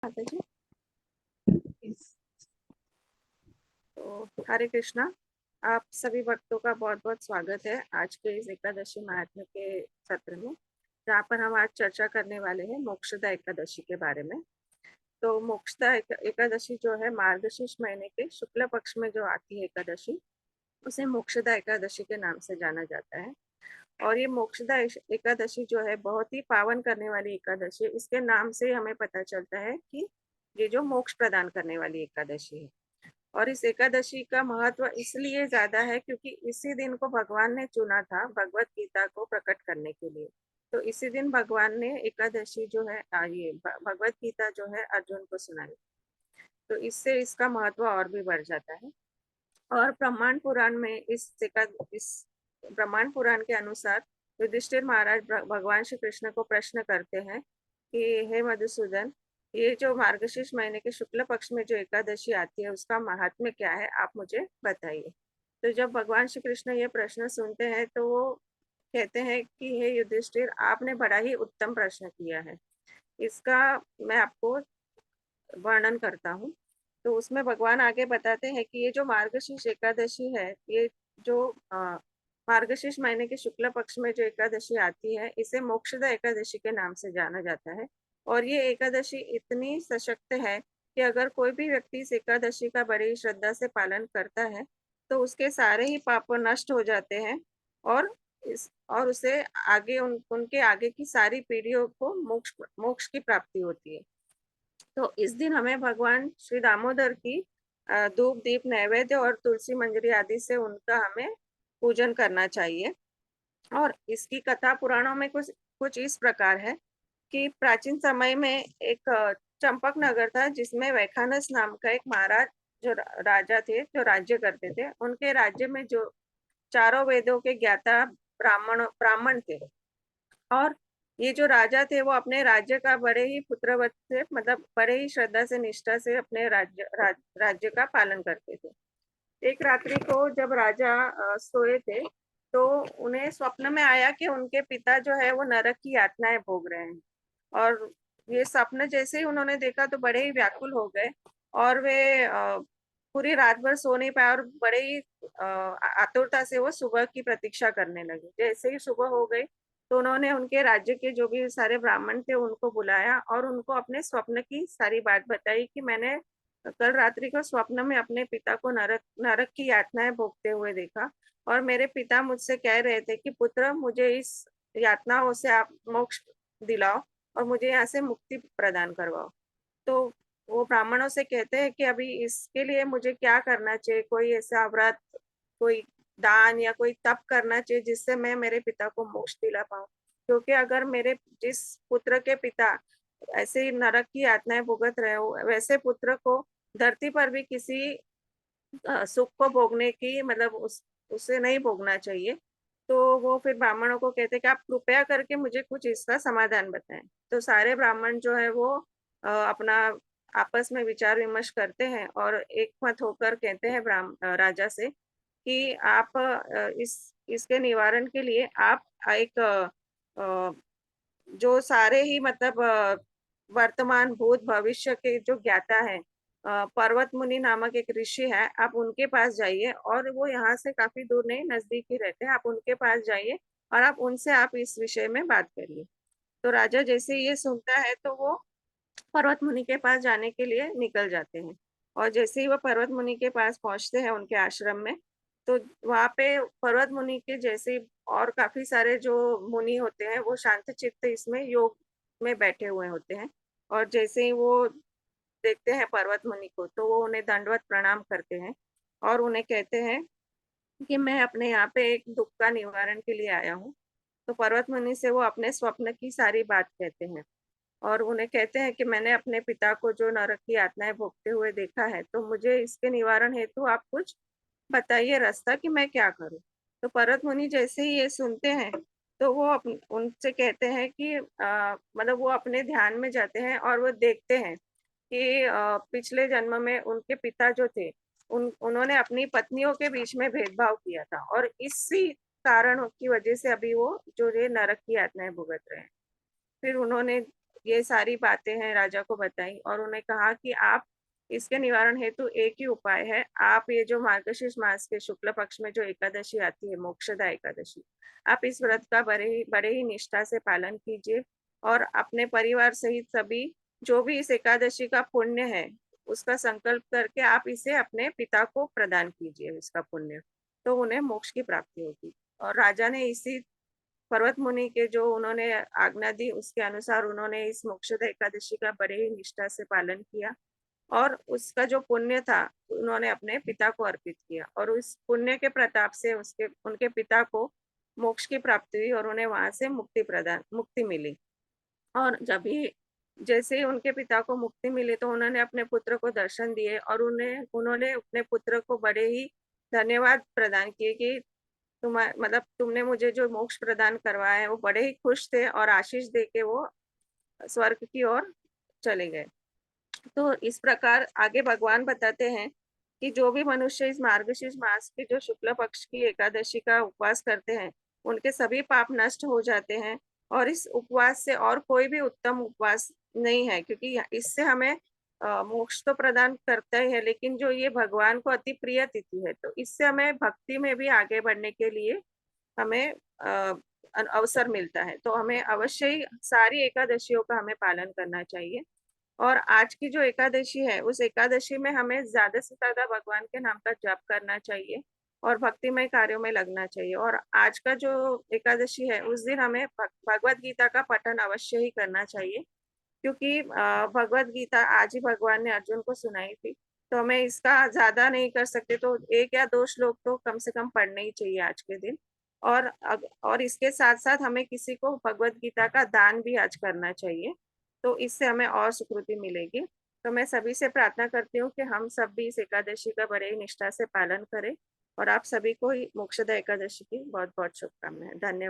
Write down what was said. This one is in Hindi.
माता जी। तो हरे कृष्णा। आप सभी भक्तों का बहुत बहुत स्वागत है आज के इस एकादशी महात्म्य के सत्र में, जहाँ पर हम आज चर्चा करने वाले हैं मोक्षदा एकादशी के बारे में। तो मोक्षदा एकादशी जो है मार्गशीर्ष महीने के शुक्ल पक्ष में जो आती है एकादशी, उसे मोक्षदा एकादशी के नाम से जाना जाता है। और ये मोक्षदा एकादशी जो है बहुत ही पावन करने वाली एकादशी है। इसके नाम से हमें पता चलता है कि ये जो मोक्ष प्रदान करने वाली एकादशी है। और इस एकादशी का महत्व इसलिए ज्यादा है क्योंकि इसी दिन को भगवान ने चुना था भगवत गीता को प्रकट करने के लिए। तो इसी दिन भगवान ने एकादशी जो है ये भगवत गीता जो है अर्जुन को सुनाई। तो इससे इसका महत्व और भी बढ़ जाता है। और ब्रह्मांड पुराण में इस ब्रह्मांड पुराण के अनुसार युधिष्ठिर महाराज भगवान श्री कृष्ण को प्रश्न करते हैं कि हे मधुसूदन, ये जो मार्गशीर्ष महीने के शुक्ल पक्ष में जो एकादशी आती है उसका महात्म्य क्या है, आप मुझे बताइए। तो जब भगवान श्री कृष्ण ये प्रश्न सुनते हैं तो वो कहते हैं कि हे युधिष्ठिर, आपने बड़ा ही उत्तम प्रश्न किया है। इसका मैं आपको वर्णन करता हूँ। तो उसमें भगवान आगे बताते हैं कि ये जो मार्गशीर्ष एकादशी है, ये जो मार्गशीर्ष महीने के शुक्ल पक्ष में जो एकादशी आती है, इसे मोक्षदा एकादशी के नाम से जाना जाता है। और ये एकादशी इतनी सशक्त है कि अगर कोई भी व्यक्ति इस एकादशी का बड़ी श्रद्धा से पालन करता है तो उसके सारे ही पाप नष्ट हो जाते हैं। और और उसे आगे उनके आगे की सारी पीढ़ियों को मोक्ष मोक्ष की प्राप्ति होती है। तो इस दिन हमें भगवान श्री दामोदर की धूप दीप नैवेद्य और तुलसी मंजरी आदि से उनका हमें पूजन करना चाहिए। और इसकी कथा पुराणों में कुछ कुछ इस प्रकार है कि प्राचीन समय में एक चंपक नगर था जिसमें वैखानस नाम का एक महाराज जो राजा थे, जो राज्य करते थे। उनके राज्य में जो चारों वेदों के ज्ञाता ब्राह्मण ब्राह्मण थे। और ये जो राजा थे वो अपने राज्य का बड़े ही पुत्रवत से, मतलब बड़े ही श्रद्धा से निष्ठा से अपने राज्य का पालन करते थे। एक रात्रि को जब राजा सोए थे तो उन्हें स्वप्न में आया कि उनके पिता जो है वो नरक की यातनाएं भोग रहे हैं। और ये सपना जैसे ही उन्होंने देखा तो बड़े ही व्याकुल हो गए। और वे पूरी रात भर सो नहीं पाए और बड़े ही आतुरता से वो सुबह की प्रतीक्षा करने लगे। जैसे ही सुबह हो गई तो उन्होंने उनके राज्य के जो भी सारे ब्राह्मण थे उनको बुलाया और उनको अपने स्वप्न की सारी बात बताई कि मैंने कल रात्रि को स्वप्न में अपने पिता को नरक नरक की यातनाएं भोगते हुए देखा। और मेरे पिता मुझसे कह रहे थे कि पुत्र, मुझे इस यातनाओं से आप मोक्ष दिलाओ और मुझे यहाँ से मुक्ति प्रदान करवाओ। तो वो ब्राह्मणों से कहते हैं कि अभी इसके लिए मुझे क्या करना चाहिए, कोई ऐसा व्रत, कोई दान या कोई तप करना चाहिए जिससे मैं मेरे पिता को मोक्ष दिला पाऊं। क्योंकि अगर मेरे जिस पुत्र के पिता ऐसे ही नरक की यातनाएं भुगत रहे हो, वैसे पुत्र को धरती पर भी किसी सुख को भोगने की, मतलब उसे नहीं भोगना चाहिए। तो वो फिर ब्राह्मणों को कहते कि आप कृपया करके मुझे कुछ इसका समाधान बताएं। तो सारे ब्राह्मण जो है वो अपना आपस में विचार विमर्श करते हैं और एक मत होकर कहते हैं राजा से कि आप इस इसके निवारण के लिए आप एक जो सारे ही, मतलब वर्तमान भूत भविष्य के जो ज्ञाता है, पर्वत मुनि नामक एक ऋषि है, आप उनके पास जाइए। और वो यहाँ से काफी दूर नहीं, नजदीक ही रहते हैं। आप उनके पास जाइए और आप उनसे आप इस विषय में बात करिए। तो राजा जैसे ये सुनता है तो वो पर्वत मुनि के पास जाने के लिए निकल जाते हैं। और जैसे ही वो पर्वत मुनि के पास पहुंचते हैं उनके आश्रम में, तो वहां पे पर्वत मुनि के जैसे और काफी सारे जो मुनि होते हैं वो शांत चित्त इसमें योग में बैठे हुए होते हैं। और जैसे ही वो देखते हैं पर्वत मुनि को तो वो उन्हें दंडवत प्रणाम करते हैं और उन्हें कहते हैं कि मैं अपने यहाँ पे एक दुख का निवारण के लिए आया हूँ। तो पर्वत मुनि से वो अपने स्वप्न की सारी बात कहते हैं और उन्हें कहते हैं कि मैंने अपने पिता को जो नरक की यातनाएं भोगते हुए देखा है, तो मुझे इसके निवारण हेतु आप कुछ बताइए रास्ता कि मैं क्या करूं। तो पर्वत मुनि जैसे ही ये सुनते हैं तो वो उनसे कहते हैं कि मतलब वो अपने ध्यान में जाते हैं और वो देखते हैं कि पिछले जन्म में उनके पिता जो थे उन्होंने अपनी पत्नियों के बीच में भेदभाव किया था और इसी कारण की वजह से अभी वो जो ये नरक की यातनाएं भुगत रहे हैं। फिर उन्होंने ये सारी बातें हैं राजा को बताई और उन्हें कहा कि आप इसके निवारण हेतु एक ही उपाय है, आप ये जो मार्गशीर्ष मास के शुक्ल पक्ष में जो एकादशी आती है, मोक्षदा एकादशी, आप इस व्रत का बड़े ही निष्ठा से पालन कीजिए और अपने परिवार सहित सभी जो भी इस एकादशी का पुण्य है, उसका संकल्प करके आप इसे अपने पिता को प्रदान कीजिए इसका पुण्य, तो उन्हें मोक्ष की प्राप्ति होगी। और राजा ने इसी पर्वत मुनि के जो उन्होंने आज्ञा दी उसके अनुसार उन्होंने इस मोक्षदा एकादशी का बड़े ही निष्ठा से पालन किया और उसका जो पुण्य था उन्होंने अपने पिता को अर्पित किया और उस पुण्य के प्रताप से उसके उनके पिता को मोक्ष की प्राप्ति हुई और उन्हें वहां से मुक्ति मिली। और जब भी जैसे ही उनके पिता को मुक्ति मिली तो उन्होंने अपने पुत्र को दर्शन दिए और उन्हें उन्होंने अपने पुत्र को बड़े ही धन्यवाद प्रदान किए कि मतलब तुमने मुझे जो मोक्ष प्रदान करवाया है। वो बड़े ही खुश थे और आशीष देके वो स्वर्ग की ओर चले गए। तो इस प्रकार आगे भगवान बताते हैं कि जो भी मनुष्य इस मार्गशीर्ष मास के जो शुक्ल पक्ष की एकादशी का उपवास करते हैं उनके सभी पाप नष्ट हो जाते हैं और इस उपवास से और कोई भी उत्तम उपवास नहीं है, क्योंकि इससे हमें मोक्ष तो प्रदान करता ही है, लेकिन जो ये भगवान को अति प्रिय तिथि है तो इससे हमें भक्ति में भी आगे बढ़ने के लिए हमें अवसर मिलता है। तो हमें अवश्य ही सारी एकादशियों का हमें पालन करना चाहिए और आज की जो एकादशी है उस एकादशी में हमें ज्यादा से ज्यादा भगवान के नाम का जप करना चाहिए और भक्तिमय कार्यों में लगना चाहिए। और आज का जो एकादशी है उस दिन हमें भगवत गीता का पठन अवश्य ही करना चाहिए, क्योंकि भगवत गीता आज ही भगवान ने अर्जुन को सुनाई थी, तो हमें इसका ज्यादा नहीं कर सकते तो एक या दो श्लोक तो कम से कम पढ़ने ही चाहिए आज के दिन। और इसके साथ साथ हमें किसी को भगवत गीता का दान भी आज करना चाहिए, तो इससे हमें और सुकृति मिलेगी। तो मैं सभी से प्रार्थना करती हूँ कि हम सब भी इस एकादशी का बड़े ही निष्ठा से पालन करें और आप सभी को मोक्षदा एकादशी की बहुत बहुत शुभकामनाएं। धन्यवाद।